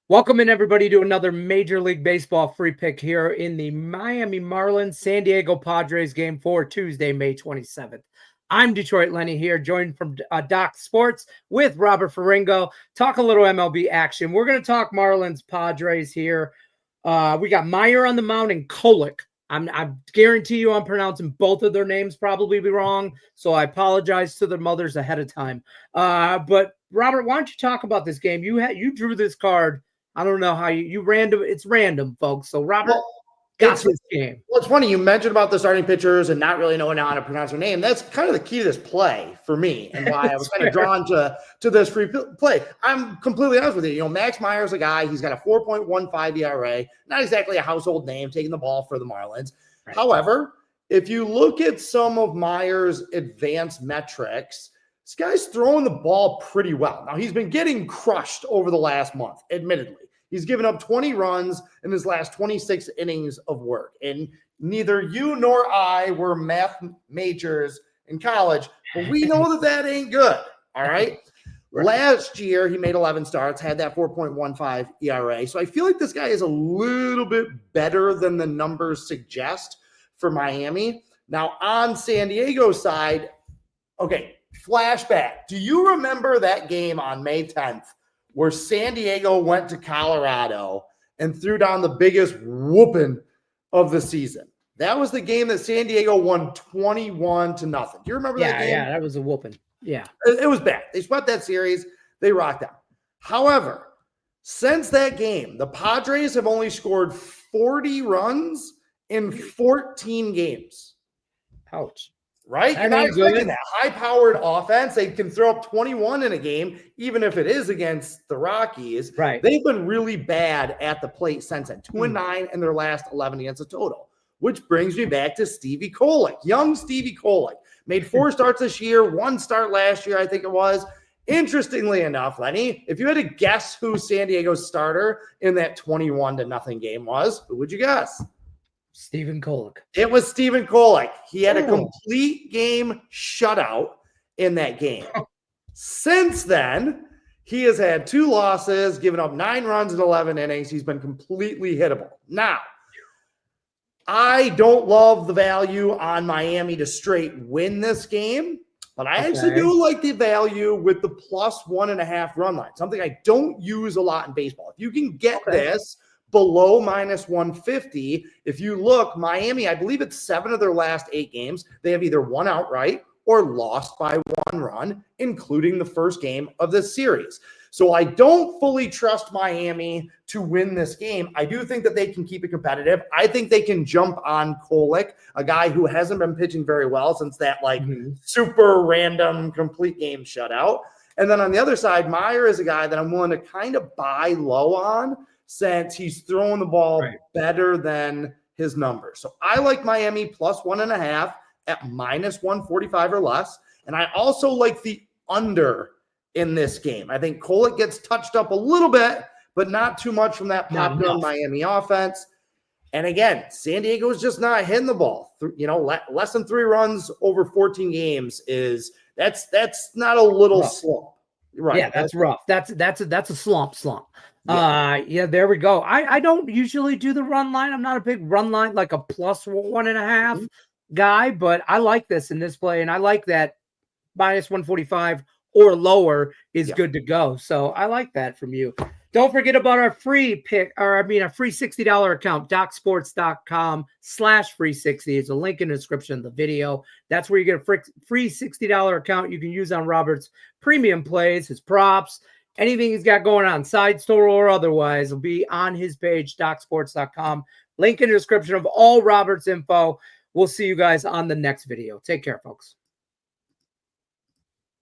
Welcome in, everybody, to another Major League Baseball free pick here in the Miami Marlins San Diego Padres game for Tuesday, May 27th. I'm Detroit Lenny here, joined from DocSports with Robert Faringo. Talk a little MLB action. We're going to talk Marlins Padres here. We got Meyer on the mound and Kolek. I guarantee you I'm pronouncing both of their names probably wrong, so I apologize to their mothers ahead of time. But Robert, why don't you talk about this game? You drew this card. I don't know how you random. It's random, folks. So Robert got this game. Well, it's funny you mentioned about the starting pitchers and not really knowing how to pronounce their name. That's kind of the key to this play for me and why I was kind of drawn to this free play. I'm completely honest with you. You know, Max Meyer's a guy. He's got a 4.15 ERA. Not exactly a household name, taking the ball for the Marlins. Right. However, if you look at some of Meyer's advanced metrics, this guy's throwing the ball pretty well. Now, he's been getting crushed over the last month, admittedly. He's given up 20 runs in his last 26 innings of work. And neither you nor I were math majors in college, but we know that ain't good, all right? Last year, he made 11 starts, had that 4.15 ERA. So I feel like this guy is a little bit better than the numbers suggest for Miami. Now, on San Diego's side, okay, flashback. Do you remember that game on May 10th where San Diego went to Colorado and threw down the biggest whooping of the season? That was the game that San Diego won 21-0. Do you remember that game? Yeah, that was a whooping. Yeah. It was bad. They swept that series. They rocked out. However, since that game, the Padres have only scored 40 runs in 14 games. Ouch. Right? You're not expecting that high-powered offense. They can throw up 21 in a game, even if it is against the Rockies. Right. They've been really bad at the plate since then. 2-9 in their last 11 against the total, which brings me back to Stevie Kolek. Young Stevie Kolek made 4 starts this year, 1 start last year, I think it was. Interestingly enough, Lenny, if you had to guess who San Diego's starter in that 21-0 game was, who would you guess? Stephen Kolek. It was Stephen Kolek. He had a complete game shutout in that game. Since then, he has had 2 losses, given up 9 runs in 11 innings. He's been completely hittable. Now, I don't love the value on Miami to straight win this game, but I actually do like the value with the plus 1.5 run line, something I don't use a lot in baseball. If you can get this below minus 150. If you look, Miami, I believe it's 7 of their last 8 games. They have either won outright or lost by 1 run, including the first game of this series. So I don't fully trust Miami to win this game. I do think that they can keep it competitive. I think they can jump on Kolek, a guy who hasn't been pitching very well since that super random complete game shutout. And then on the other side, Meyer is a guy that I'm willing to kind of buy low on, since he's throwing the ball better than his numbers. So I like Miami plus 1.5 at minus 145 or less. And I also like the under in this game. I think Kolek gets touched up a little bit, but not too much from that pop-gun Miami offense. And again, San Diego is just not hitting the ball. You know, less than 3 runs over 14 games that's not a little slump. Right. Yeah, that's rough. That's a slump. Yeah, there we go. I don't usually do the run line. I'm not a big run line, like a plus 1.5 guy, but I like this in this play, and I like that minus 145 or lower is good to go. So I like that from you. Don't forget about our free pick, or a free $60 account, DocSports.com/free60. It's a link in the description of the video. That's where you get a free $60 account you can use on Robert's premium plays, his props, anything he's got going on, side store or otherwise, will be on his page, DocSports.com. Link in the description of all Robert's info. We'll see you guys on the next video. Take care, folks.